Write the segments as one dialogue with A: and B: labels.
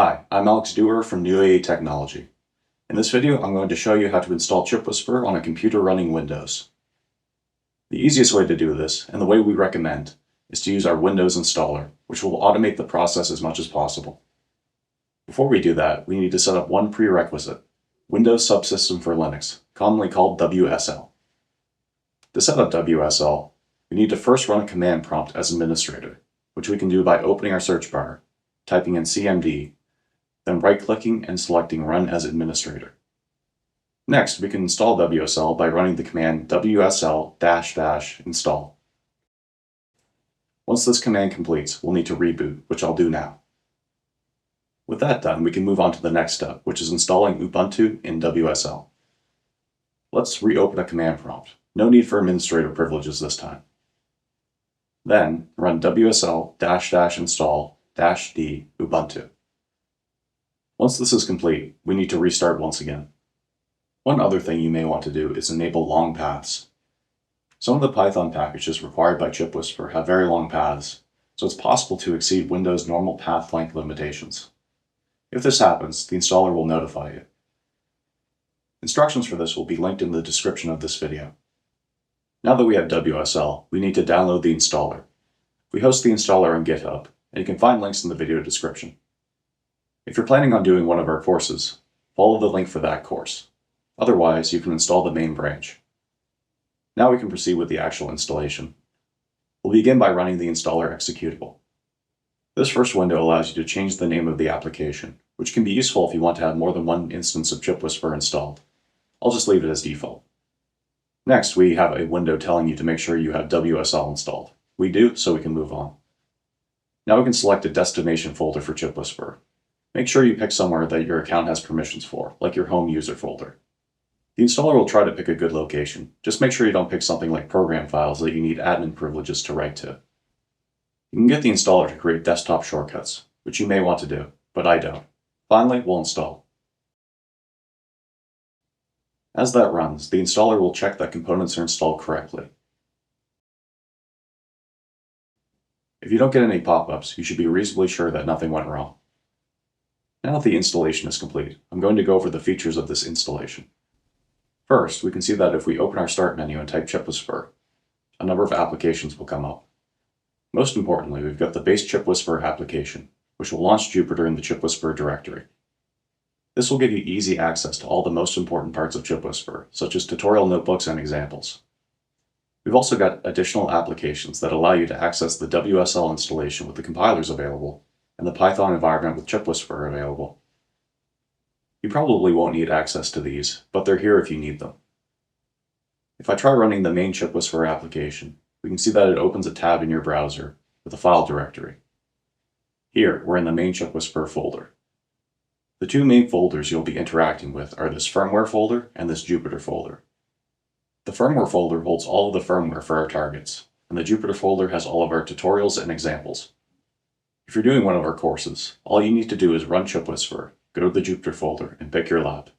A: Hi, I'm Alex Dewar from New AA Technology. In this video, I'm going to show you how to install ChipWhisperer on a computer running Windows. The easiest way to do this, and the way we recommend, is to use our Windows installer, which will automate the process as much as possible. Before we do that, we need to set up one prerequisite, Windows Subsystem for Linux, commonly called WSL. To set up WSL, we need to first run a command prompt as administrator, which we can do by opening our search bar, typing in cmd, then right-clicking and selecting Run as Administrator. Next, we can install WSL by running the command wsl-install. Once this command completes, we'll need to reboot, which I'll do now. With that done, we can move on to the next step, which is installing Ubuntu in WSL. Let's reopen a command prompt. No need for administrator privileges this time. Then, run wsl-install-d Ubuntu. Once this is complete, we need to restart once again. One other thing you may want to do is enable long paths. Some of the Python packages required by ChipWhisperer have very long paths, so it's possible to exceed Windows' normal path length limitations. If this happens, the installer will notify you. Instructions for this will be linked in the description of this video. Now that we have WSL, we need to download the installer. We host the installer on GitHub, and you can find links in the video description. If you're planning on doing one of our courses, follow the link for that course. Otherwise, you can install the main branch. Now we can proceed with the actual installation. We'll begin by running the installer executable. This first window allows you to change the name of the application, which can be useful if you want to have more than one instance of ChipWhisperer installed. I'll just leave it as default. Next, we have a window telling you to make sure you have WSL installed. We do, so we can move on. Now we can select a destination folder for ChipWhisperer. Make sure you pick somewhere that your account has permissions for, like your home user folder. The installer will try to pick a good location. Just make sure you don't pick something like program files that you need admin privileges to write to. You can get the installer to create desktop shortcuts, which you may want to do, but I don't. Finally, we'll install. As that runs, the installer will check that components are installed correctly. If you don't get any pop-ups, you should be reasonably sure that nothing went wrong. Now that the installation is complete, I'm going to go over the features of this installation. First, we can see that if we open our Start menu and type ChipWhisperer, a number of applications will come up. Most importantly, we've got the base ChipWhisperer application, which will launch Jupyter in the ChipWhisperer directory. This will give you easy access to all the most important parts of ChipWhisperer, such as tutorial notebooks and examples. We've also got additional applications that allow you to access the WSL installation with the compilers available, and the Python environment with ChipWhisperer available. You probably won't need access to these, but they're here if you need them. If I try running the main ChipWhisperer application, we can see that it opens a tab in your browser with a file directory. Here, we're in the main ChipWhisperer folder. The two main folders you'll be interacting with are this firmware folder and this Jupyter folder. The firmware folder holds all of the firmware for our targets, and the Jupyter folder has all of our tutorials and examples. If you're doing one of our courses, all you need to do is run ChipWhisperer, go to the Jupyter folder, and pick your lab.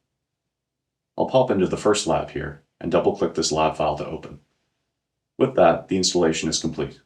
A: I'll pop into the first lab here, and double-click this lab file to open. With that, the installation is complete.